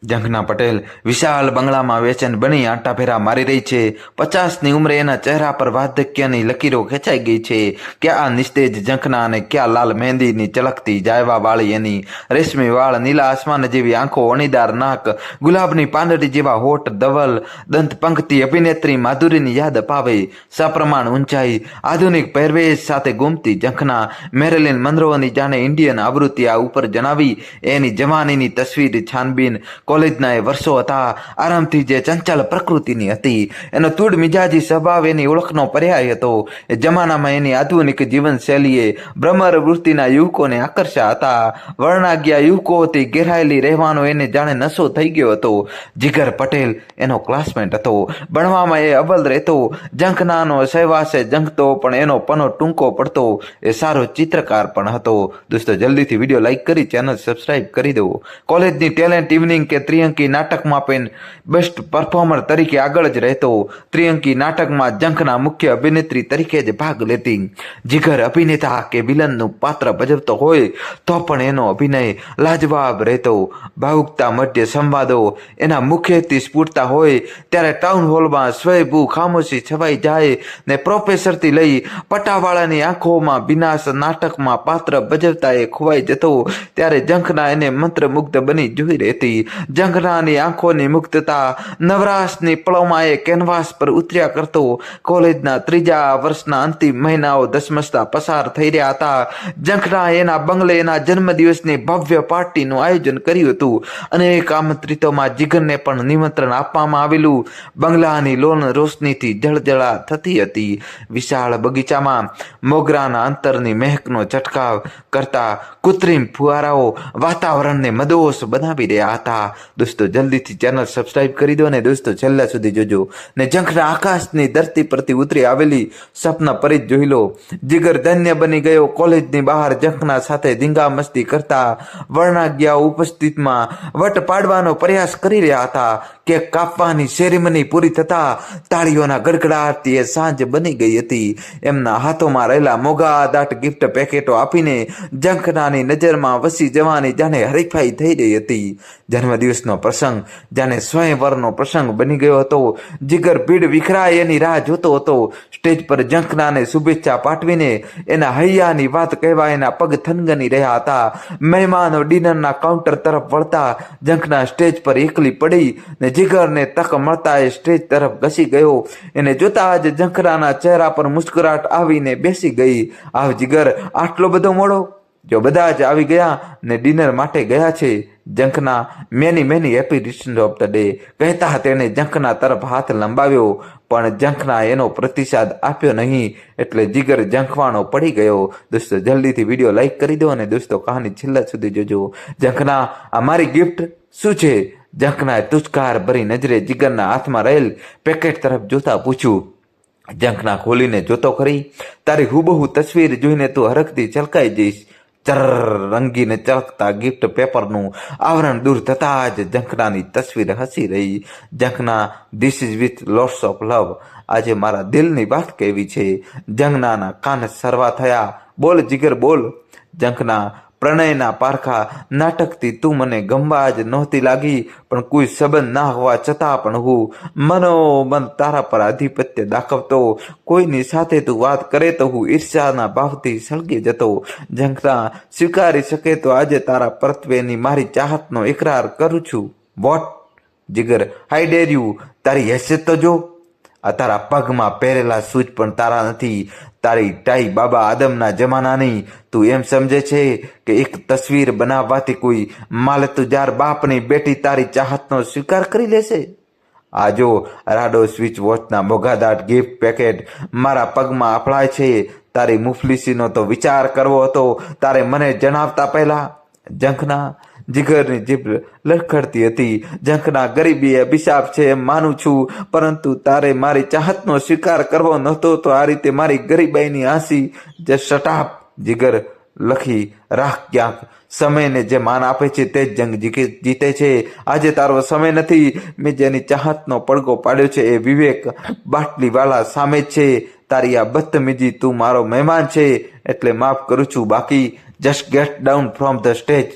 જંખના પટેલ વિશાળ બંગલામાં વેચેન બની આંટાફેરા મારી રહી છે। 50ની ઉંમરે એના ચહેરા પર વાર્ધક્યની લકીરો ખેંચાઈ ગઈ છે। ક્યાં નિસ્તેજ જંખના અને ક્યાં લાલ મહેંદીની ચળકતી જાયવા વાળી એની રેશમી વાળ, નીલા આસમાન જેવી આંખો, અણીદાર નાક, ગુલાબની પાંદડી જેવા હોઠ, ધવલ દંત પંક્તિ અભિનેત્રી માધુરીની યાદ અપાવે। સપ્રમાણ ઊંચાઈ, આધુનિક પહેરવેશ સાથે ગુમતી જંખના મેરિલિન મનરોની જાણે ઇન્ડિયન આવૃત્તિ આ ઉપર જણાવી એની જવાનીની તસવીર છાનબીન। કોલેજના એ વર્ષો હતા, આરામથી જે ચંચળ પ્રકૃતિની હતી, એનો તૂડ મિજાજી સ્વભાવ એની ઓળખનો પર્યાય હતો। એ જમાનામાં એની આધુનિક જીવનશૈલીએ ભ્રમર વૃત્તિના યુવકોને આકર્ષ્યા હતા। વર્ણાગ્યા યુવકોથી ઘેરાયેલી રહેવાનો એને જાણે નશો થઈ ગયો હતો। જીગર પટેલ એનો ક્લાસમેટ હતો, ભણવામાં એ અવ્વલ રહેતો, જંખનાનો સહેવાસે જંખતો પણ એનો પનો ટૂંકો પડતો। એ સારો ચિત્રકાર પણ હતો। દોસ્તો જલ્દીથી વિડીયો લાઈક કરી ચેનલ સબસ્ક્રાઈબ કરી દો। કોલેજની ટેલેન્ટ ઇવનિંગ કે ત્રિઅંકી નાટકમાં પણ બેસ્ટ પરફોર્મર તરીકે આગળ જ રહેતો। ત્રિઅંકી નાટકમાં જંખના મુખ્ય અભિનેત્રી તરીકે જ ભાગ લેતી। જીગર અભિનેતા કે વિલનનું પાત્ર ભજવતો હોય તો પણ એનો અભિનય લાજવાબ રહેતો। ભાવુકતા મધ્ય સંવાદો એના મુખ્યથી સ્ફૂટતા હોય ત્યારે ટાઉન હોલમાં સ્વયંભૂ ખામોશી છવાઈ જાય ને પ્રોફેસરથી લઈ પટાવાળાની આંખોમાં વિનાશ નાટકમાં પાત્ર ભજવતા એ ખોવાઈ જતો ત્યારે જંખના એને મંત્રમુગ્ધ બની જોઈ રહેતી। જંખનાની આંખોની મુક્તતા નવરાશની પળોમાં એ કેનવાસ પર ઉતર્યા કરતો। કોલેજના ત્રીજા વર્ષના અંતિમ મહિનાઓ ધસમસતા પસાર થઈ રહ્યા હતા। જંખના એના બંગલે એના જન્મદિવસની ભવ્ય પાર્ટીનું આયોજન કર્યું હતું। અનેક આમંત્રિતોમાં જીગરને પણ નિમંત્રણ આપવામાં આવેલું। બંગલાની લોન રોશનીથી જળજળા થતી હતી। વિશાળ બગીચામાં મોગરાના અંતરની મહેકનો છંટકાવ કરતા કૃત્રિમ ફુવારાઓ વાતાવરણને મદોશ બનાવી રહ્યા હતા। દોસ્તો જલ્દીથી ચેનલ સબસ્ક્રાઇબ કરી દો અને દોસ્તો છેલ્લા સુધી જોજો ને જંખના આકાશની ધરતી પરથી ઉતરી આવેલી સપના પરી જોઈ લો। જીગર ધન્ય બની ગયો। કોલેજની બહાર જંખના સાથે ધીંગા મસ્તી કરતા વર્ણાગ્યાઓ ઉપસ્થિતમાં વટ પાડવાનો પ્રયાસ કરી રહ્યા હતા। કેક કાપવાની સેરેમની પૂરી થતા તાળીઓના ગડગડાટથી એ સાંજ બની ગઈ હતી। એમના હાથોમાં રહેલા મોંઘાદાટ ગિફ્ટ પેકેટો આપીને જંખનાની નજરમાં વસી જવાની જાણે હરીફાઈ થઈ રહી હતી। જન્મદિવસનો પ્રસંગ જાણે સ્વયંવરનો પ્રસંગ બની ગયો હતો। જીગર ભીડ વિખરાય એની રાહ જોતો હતો। સ્ટેજ પર જંખનાને શુભેચ્છા પાઠવીને એના હૈયાની વાત કહેવા એના પગ થનગની રહ્યા હતા। મહેમાનો ડિનરના કાઉન્ટર તરફ વળતા જંખના સ્ટેજ પર એકલી પડી ને જીગરને તક મળતા એ સ્ટેજ તરફ ઘસી ગયો। એને જોતા જ જંખનાના ચહેરા પર મુસ્કુરાટ આવીને બેસી ગઈ। આવ જીગર, આટલો બધો મોડો? જો બધા જ આવી ગયા ને ડિનર માટે ગયા છે। Jankhana many happy returns of the day કહેતા તેને જંખના તરફ હાથ લંબાવ્યો પણ જંખના એનો પ્રતિસાદ આપ્યો નહીં એટલે જીગર જંખવાણો પડી ગયો। દોસ્તો જલ્દીથી વિડીયો લાઈક કરી દો અને દોસ્તો કહાની છેલ્લા સુધી જોજો। જંખના, આ મારી ગિફ્ટ શું છે? જંખનાએ તુસ્કાર ભરી નજરે જીગરના હાથમાં રહેલ પેકેટ તરફ જોતા પૂછ્યું। જંખના ખોલીને જોતો ખરી, તારી હુબહુ તસવીર જોઈને તું હરખથી છલકાઈ જઈશ। રંગીને ચળકતા ગિફ્ટ પેપરનું આવરણ દૂર થતાં જ જંખનાની તસવીર હસી રહી। Jankhana, this is with lots of love, આજે મારા દિલની વાત કહેવી છે। જંખનાના કાન સરવા થયા। બોલ જીગર બોલ। જંખના, પ્રણયના પારખા નાટકથી તું મને ગમવા જ નહોતી લાગી પણ કોઈ સંબંધ ના હોવા છતાં પણ હું મનોમન તારા પર આધિપત્ય દાખવતો। કોઈની સાથે તું વાત કરે તો હું ઈર્ષ્યાના ભાવથી સળગી જતો। જંખના, સ્વીકારી શકે તો આજે તારા પ્રત્યેની મારી ચાહતનો ઇકરાર કરું છું। What? Jigar, how dare you, તારી હેસિયત તો જો। આ તારા પગમાં પહેરેલા શૂઝ પણ તારા નથી, તારી ટાઈ બાબા આદમના જમાનાની। તું એમ સમજે છે કે એક તસવીર બનાવવાથી કોઈ માલતુજાર બાપની બેટી તારી ચાહતનો સ્વીકાર કરી લેશે? આ જો રાડો સ્વિચ વોચના મોઘાદાટ ગિફ્ટ પેકેટ મારા પગમાં અફળાય છે। તારી મુફલીસીનો તો વિચાર કરવો હતો તારે મને જણાવતા પહેલા। જંખના, જીગરની જીભ લડખડતી હતી। જંખના, ગરીબી એ અભિશાપ છે એમ માનું છું પરંતુ તારે મારી ચાહતનો સ્વીકાર કરવો નહોતો તો આ રીતે મારી ગરીબાઈની હાંસી જ શટાપ। જીગર, લખી રાખ ક્યાંક, સમયને જે માન આપે છે તે જ જંગ જીતે છે। આજે તારો સમય નથી। મેં જેની ચાહતનો પડઘો પાડ્યો છે એ વિવેક બાટલીવાલા સામે જ છે। તારી આ બદતમીજી, તું મારો મહેમાન છે એટલે માફ કરું છું, બાકી just get down from the stage.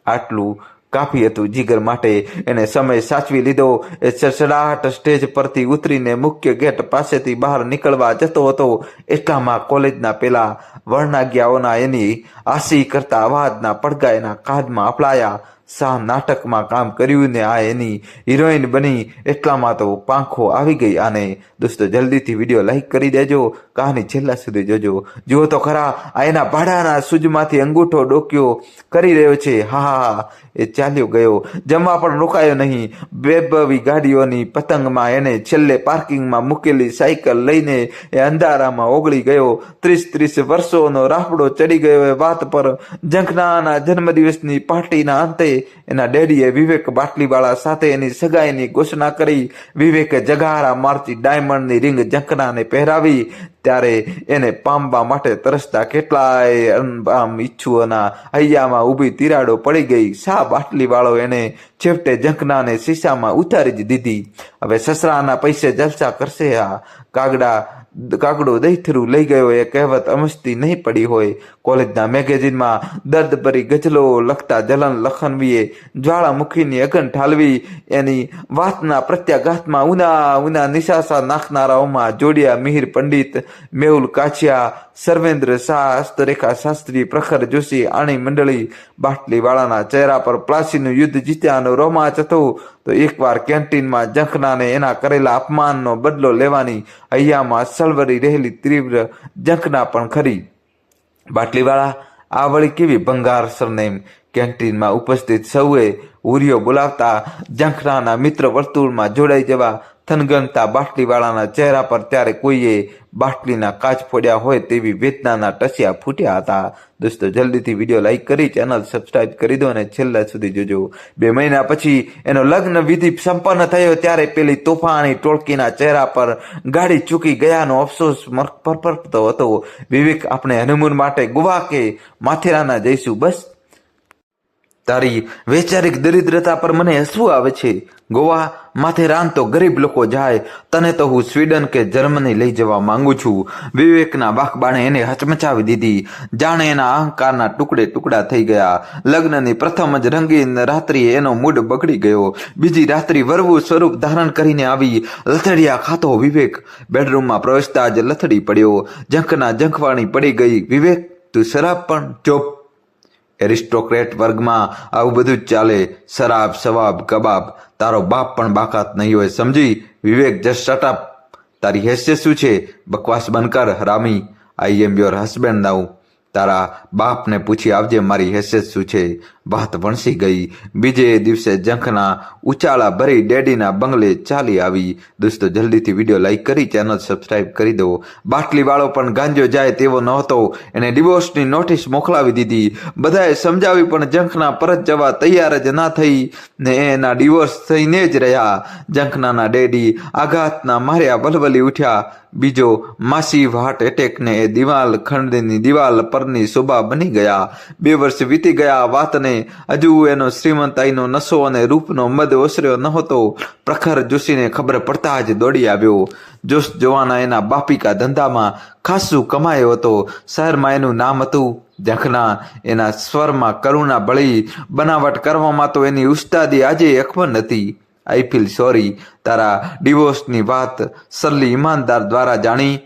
આટલું કાફી હતું જીગર માટે. એને સમય સાચવી લીધો. એ સડસડાટ સ્ટેજ પરથી ઉતરીને મુખ્ય ગેટ પાસેથી બહાર નીકળવા જતો હતો. એટલામાં કોલેજના પેલા વર્ણાગ્યાઓના એની આશી કરતા અવાજના પડઘા એના કાનમાં અફળાયા. શા નાટકમાં કામ કર્યું ને આ એની હિરોઈન બની. એટલામાં તો પાંખો આવી ગઈ આને. દોસ્તો જલ્દીથી વિડીયો લાઈક કરી દેજો, કહાની છેલ્લા સુધી જોજો. જુઓ તો ખરા, આ એના ભાડાના સૂજમાંથી અંગૂઠો ડોક્યો કરી રહ્યો છે. હા હા, એ ચાલ્યો ગયો, જમવા પણ રોકાયો નહીં. બેબવી ગાડીઓની પતંગમાં એને છેલ્લે પાર્કિંગમાં મૂકેલી સાયકલ લઈને એ અંધારામાં ઓગળી ગયો. 30 વર્ષોનો રાફડો ચડી ગયો એ વાત પર. ઝંખનાના જન્મદિવસની પાર્ટીના અંતે એના ડેડીએ વિવેક બાટલીવાળા સાથે એની સગાઈની ઘોષણા કરી. વિવેકે જગારા મારતી ડાયમંડની રિંગ ઝંખનાને પહેરાવી. ત્યારે એને પામવા માટે તરસતા કેટલાય ઈચ્છુઓના હૈયામાં ઊભી તિરાડો પડી ગઈ. શા બાટલીવાળો એને છેવટે ઝંખનાને શીશામાં ઉતારી જ દીધી. હવે સસરાના પૈસે જલસા કરશે. આ કાગડો દહીથરું લઈ ગયો એ કહેવત અમસ્તી નહીં પડી હોય. કોલેજના મેગેઝિનમાં દર્દભરી ગઝલો લખતા જલન લખનવીએ જ્વાળામુખીની અગન ઠાલવી. એની વાતના પ્રત્યાઘાતમાં ઉના નિશાસા નાખનારાઓમાં જોડિયા મિહિર પંડિત, મેહુલ કાછિયા, સર્વેન્દ્ર શાહ, હસ્તરેખા શાસ્ત્રી, પ્રખર જોશી, આણી મંડળી. બાટલીવાળાના ચહેરા પર પ્લાસીનું યુદ્ધ જીત્યાનો રોમાંચ હતો. તો એકવાર કેન્ટીનમાં ઝંખનાને એના કરેલા અપમાનનો બદલો લેવાની હૈયામાં સળવરી રહેલી તીવ્ર ઝંખના પણ ખરી. બાટલીવાળા, આ વળી કેવી ભંગાર સરનેમ. કેન્ટીનમાં ઉપસ્થિત સૌએ હુરિયો બોલાવતા ઝંખનાના મિત્ર વર્તુળમાં જોડાઈ જવા થનગનતા બાટલીવાળાના ચહેરા પર ત્યારે કોઈએ બાટલીના કાચ ફોડ્યા હોય તેવી વેદનાના ટસિયા ફૂટ્યા હતા. દોસ્તો જલ્દીથી વિડીયો લાઈક કરી ચેનલ સબસ્ક્રાઇબ કરી દો અને છેલ્લા સુધી જોજો. 2 મહિના પછી એનો લગ્ન વિધિ સંપન્ન થયો ત્યારે પેલી તોફાની ટોળકીના ચહેરા પર ગાડી ચૂકી ગયાનો અફસોસ પરપરતો હતો. વિવેક, આપણે હનીમૂન માટે ગોવા કે માથેરાના જઈશું. બસ તારી વૈચારિક દરિદ્રતા પર મને હસવું આવે છે. ગોવા માથેરાન તો ગરીબ લોકો જાય, તને તો હું સ્વીડન કે જર્મની લઈ જવા માંગુ છું. વિવેકના વાકબાણે એને હચમચાવી દીધી. જાણે એના અહંકારના ટુકડા થઈ ગયા. લગ્નની પ્રથમ જ રંગીન રાત્રિએ એનો મૂડ બગડી ગયો. બીજી રાત્રિ વરવું સ્વરૂપ ધારણ કરીને આવી. લથડિયા ખાતો વિવેક બેડરૂમમાં પ્રવેશતા જ લથડી પડ્યો. ઝંખના ઝંખવાણી પડી ગઈ. વિવેક, તું શરાબ પણ? ચોપ, એરિસ્ટોક્રેટ વર્ગમાં આવું બધું જ ચાલે. શરાબ, સવાબ, કબાબ. તારો બાપ પણ બાકાત નહીં હોય, સમજી? વિવેક, જસ્ટ શટ અપ. તારી હેસિયત શું છે? બકવાસ બંધ કર હરામી. આઈ એમ યોર હસબન્ડ નાઉ. તારા બાપને પૂછી આવજે મારી હેસિયત શું છે. વાત વણસી ગઈ. બીજે દિવસે ઝંખના ઉચાળા ભરી ડેડીના બંગલે ચાલી આવી. દોસ્તો જલ્દીથી વિડીયો લાઈક કરી ચેનલ સબસ્ક્રાઇબ કરી દો. બાટલીવાળો પણ ગાંજો જાય તેવો નહોતો. એને ડિવોર્સની નોટિસ મોકલાવી દીધી. બધાએ સમજાવી પણ ઝંખના પરત જવા તૈયાર જ ના થઈ ને એના ડિવોર્સ થઈને જ રહ્યા. ઝંખનાના ડેડી આઘાતના માર્યા વલવલી ઉઠ્યા. બીજો માસિવ હાર્ટ એટેકને એ દિવાલ ખંડની દિવાલ પરની શોભા બની ગયા. 2 વર્ષ વીતી ગયા. વાતને હજુ એનો શ્રીમંતાઈનો નશો અને રૂપનો મદ ઓસર્યો નહોતો. પ્રખર જોશીને ખબર પડતા જ દોડી આવ્યો. જોશ જોવાના એના બાપિકા ધંધામાં ખાસું કમાયો હતો. શહેરમાં એનું નામ હતું. ઝંખના, એના સ્વરમાં કરુણા ભળી. બનાવટ કરવામાં તો એની ઉસ્તાદી આજે અકબર હતી. I feel sorry. તારા ડિવોર્સની વાત સરલી ઈમાનદાર દ્વારા જાણી.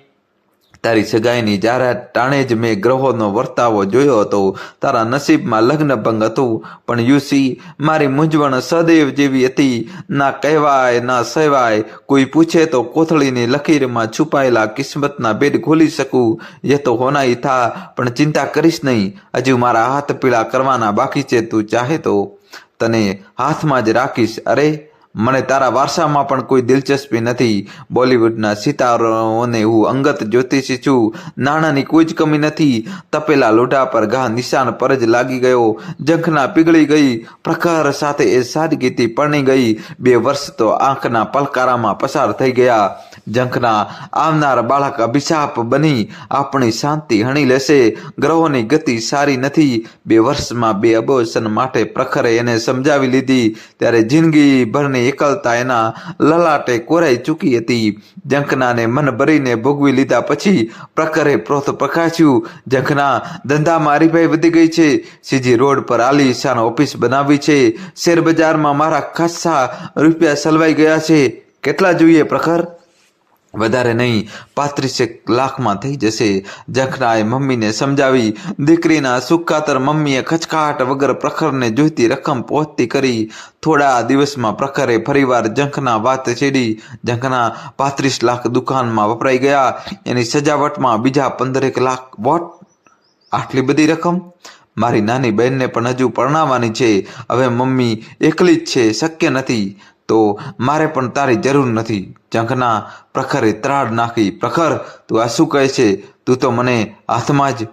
તારી સગાઈની જાહેરાત ટાણે જ મેં ગ્રહોનો વર્તાવો જોયો હતો. તારા નસીબમાં લગ્ન ભંગ હતું. પણ યુસી, મારી મૂંઝવણ સદૈવ જેવી હતી. ના કહેવાય ના સહેવાય. કોઈ પૂછે તો કોથળીની લકીરમાં છુપાયેલા કિસ્મતના ભેદ ખોલી શકું. એ તો હોનાઈ થા. પણ ચિંતા કરીશ નહીં. હજુ મારા હાથ પીળા કરવાના બાકી છે. તું ચાહે તો તને હાથમાં જ રાખીશ. અરે, મને તારા વારસામાં પણ કોઈ દિલચસ્પી નથી. બોલિવૂડના સિતારોને હું અંગત જ્યોતિષી છું. નાણાંની કોઈ જ કમી નથી. તપેલા લોઢા પર ઘા નિશાન પર જ લાગી ગયો. ઝંખના પીગળી ગઈ. પ્રખર સાથે એ સાદગીથી પરણી ગઈ. 2 વર્ષ તો આંખના પલકારામાં પસાર થઈ ગયા. ઝંખના આવનાર બાળક અભિશાપ બની આપણી શાંતિ હણી લેશે. ગ્રહોની ગતિ સારી નથી. 2 વર્ષમાં 2 અબોર્શન માટે પ્રખરે એને સમજાવી લીધી. ત્યારે જિંદગી ભરની બાળકની એકલતા એના લલાટે કોરાઈ ચૂકી હતી. ઝંખનાને મન ભરીને ભોગવી લીધા પછી પ્રખરે પ્રોત પ્રકાશ્યું. ઝંખના, ધંધામાં હરીફાઈ વધી ગઈ છે. સીજી રોડ પર આલીશાન ઓફિસ બનાવી છે. શેર બજારમાં મારા ખાસ્સા રૂપિયા સલવાઈ ગયા છે. કેટલા જોઈએ પ્રખર? વધારે નહીં, 35 લાખમાં થઈ જશે. ઝંખનાએ મમ્મીને સમજાવી. દીકરીના સુખ ખાતર મમ્મીએ ખચકાટ વગર પ્રખરને જોઈતી રકમ પહોંચતી કરી. થોડા દિવસમાં પ્રખરે ફરીવાર ઝંખના વાત છેડી. ઝંખના, 35 લાખ દુકાનમાં વપરાઈ ગયા. એની સજાવટમાં બીજા 15 લાખ. વોટ? આટલી બધી રકમ? મારી નાની બહેનને પણ હજુ પરણાવવાની છે. હવે મમ્મી એકલી જ છે, શક્ય નથી. તો મારે પણ તારી જરૂર નથી. ઝંખના, પ્રખરે ત્રાડ નાખી. પ્રખર, તું આ શું કહે છે? તું તો મને હાથમાં જ.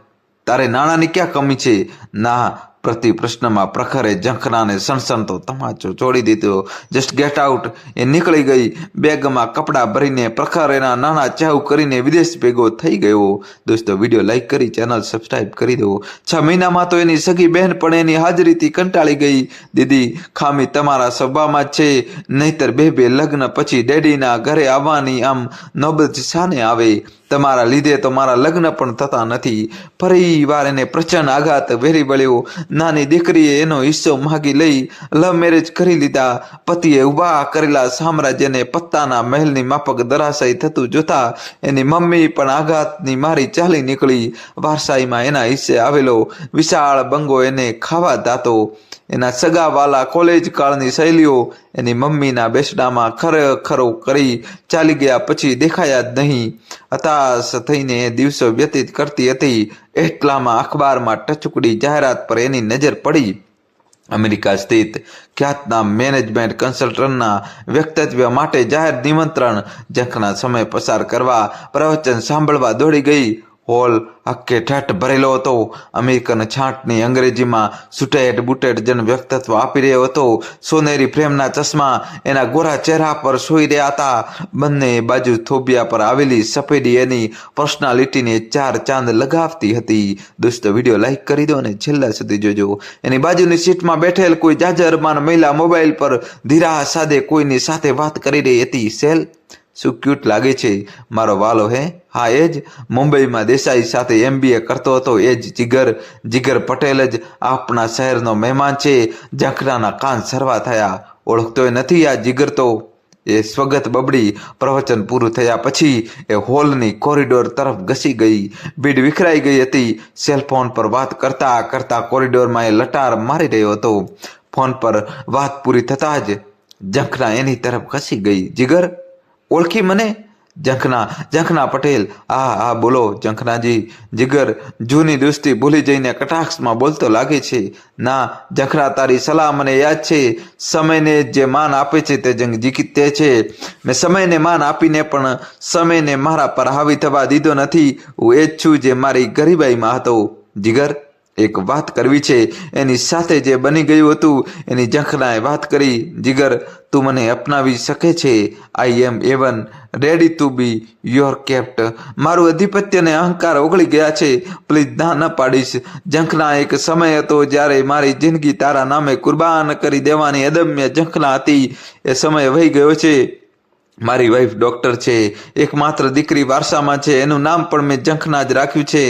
તારે નાણાંની ક્યાં કમી છે? ના. પ્રતિ પ્રશ્નમાં પ્રખરે ઝંખનાને સણસણતો તમાચો છોડી દીધો. Just get out. એ નીકળી ગઈ. બેગમાં કપડાં ભરીને પ્રખર એના નાના ચાહુ કરીને વિદેશ ભેગો થઈ ગયો. દોસ્તો, વિડીયો લાઈક કરી ચેનલ સબસ્ક્રાઈબ કરી દો. 6 મહિનામાં તો એની સગી બહેન પણ એની હાજરીથી કંટાળી ગઈ. દીદી, ખામી તમારા સ્વભાવમાં જ છે. નહીતર બે લગ્ન પછી ડેડીના ઘરે આવવાની આમ નોબત શાને આવે? તમારા લીધે તો મારા લગ્ન પણ થતા નથી. ફરી વાર એને પ્રચંડ આઘાત વેરી વળ્યો. નાની દીકરીએ એનો હિસ્સો માગી લઈ લવ મેરેજ કરી લીધા. પતિએ ઊભા કરેલા સામ્રાજ્યને પત્તાના મહેલની માફક ધરાશાયી થતું જોતા એની મમ્મી પણ આઘાતની મારી ચાલી નીકળી. વારસાઈમાં એના હિસ્સે આવેલો વિશાળ બંગો એને ખાવા દાતો. એના સગાવાલા કોલેજ કાળની શૈલીઓ એની મમ્મીના બેસડામાં ખરો કરી ચાલી ગયા પછી દેખાયા જ નહીં. હતાશ થઈને એ દિવસો વ્યતીત કરતી હતી. એટલામાં અખબારમાં ટચુકડી જાહેરાત પર એની નજર પડી. અમેરિકા સ્થિત ખ્યાતનામ મેનેજમેન્ટ કન્સલ્ટન્ટના વ્યક્તિત્વ માટે જાહેર નિમંત્રણ. ઝંખના સમય પસાર કરવા પ્રવચન સાંભળવા દોડી ગઈ. હોલ હક્કે ઠઠ ભરેલો હતો. અમેરિકન છાંટની અંગ્રેજીમાં સુટેડ બુટેડ જન વ્યક્તિત્વ આપી રહ્યો હતો. સોનેરી ફ્રેમના ચશ્મા એના ગોરા ચહેરા પર સોઈ રહ્યા હતા. બંને બાજુ થોબિયા પર આવેલી સફેદી એની પર્સનાલિટીને 4 ચાંદ લગાવતી હતી. દોસ્તો, વિડીયો લાઈક કરી દો અને છેલ્લા સુધી જોજો. એની બાજુની સીટમાં બેઠેલ કોઈ જાજરમાન મહિલા મોબાઈલ પર ધીરા સાદે કોઈની સાથે વાત કરી રહી હતી. સેલ, શું ક્યુટ લાગે છે મારો વાલો હે? હા, એ જ. મુંબઈમાં દેસાઈ સાથે MBA કરતો હતો. એ જ જીગર પટેલ જ આપણા શહેરનો મહેમાન છે. ઝંખનાના કાન સરવા થયા. ઓળખતોય નથી આ જીગર તો? એ સ્વગત બબડી. પ્રવચન પૂરું થયા પછી એ હોલની કોરિડોર તરફ ઘસી ગઈ. ભીડ વિખરાઈ ગઈ હતી. સેલફોન પર વાત કરતા કરતા કોરિડોરમાં એ લટાર મારી રહ્યો હતો. ફોન પર વાત પૂરી થતાં જ ઝંખના એની તરફ ઘસી ગઈ. જીગર, ઓળખી મને? ઝંખના પટેલ. હા, બોલો ઝંખનાજી. જીગર જૂની દોસ્તી ભૂલી જઈને કટાક્ષમાં બોલતો લાગે છે. ના ઝંખના, તારી સલાહ મને યાદ છે. સમયને જે માન આપે છે તે જંગ જીતે છે. મેં સમયને માન આપીને પણ સમયને મારા પર હાવી થવા દીધો નથી. હું એ જ છું જે મારી ગરીબાઈમાં હતો. જીગર, એક વાત કરવી છે. એની સાથે જે બની ગયું હતું એની ઝંખનાએ વાત કરી. જીગર, તું મને અપનાવી શકે છે. I am even ready to be your kept. મારું આધિપત્ય ને અહંકાર ઓગળી ગયા છે. પ્લીઝ ના ન પાડીશ. ઝંખના, એક સમય હતો જ્યારે મારી જિંદગી તારા નામે કુરબાન કરી દેવાની અદમ્ય ઝંખના હતી. એ સમય વહી ગયો છે. મારી વાઈફ ડોક્ટર છે. એકમાત્ર દીકરી વારસામાં છે. એનું નામ પણ મેં ઝંખના જ રાખ્યું છે.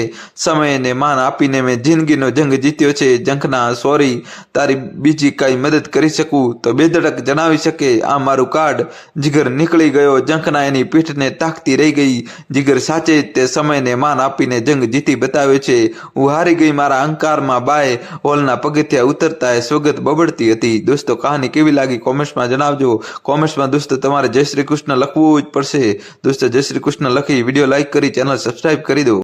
સમયને માન આપીને મેં જિંદગીનો જંગ જીત્યો છે. ઝંખના, સોરી. તારી બીજી કાંઈ મદદ કરી શકું તો બેધડક જણાવી શકે. આ મારું કાર્ડ. જીગર નીકળી ગયો. ઝંખના એની પીઠને તાકતી રહી ગઈ. જીગર, સાચે જ તે સમયને માન આપીને જંગ જીતી બતાવ્યો છે. હું હારી ગઈ. મારા અહંકારમાં બાય હોલના પગથિયા ઉતરતા એ સ્વગત બબડતી હતી. દોસ્તો, કહાની કેવી લાગી કોમેન્ટ્સમાં જણાવજો. કોમેન્ટ્સમાં દોસ્તો તમારે જય શ્રી કૃષ્ણ લખવું જ પડશે. દોસ્તો, જય શ્રી કૃષ્ણ લખી વિડીયો લાઈક કરી ચેનલ સબસ્ક્રાઈબ કરી દો.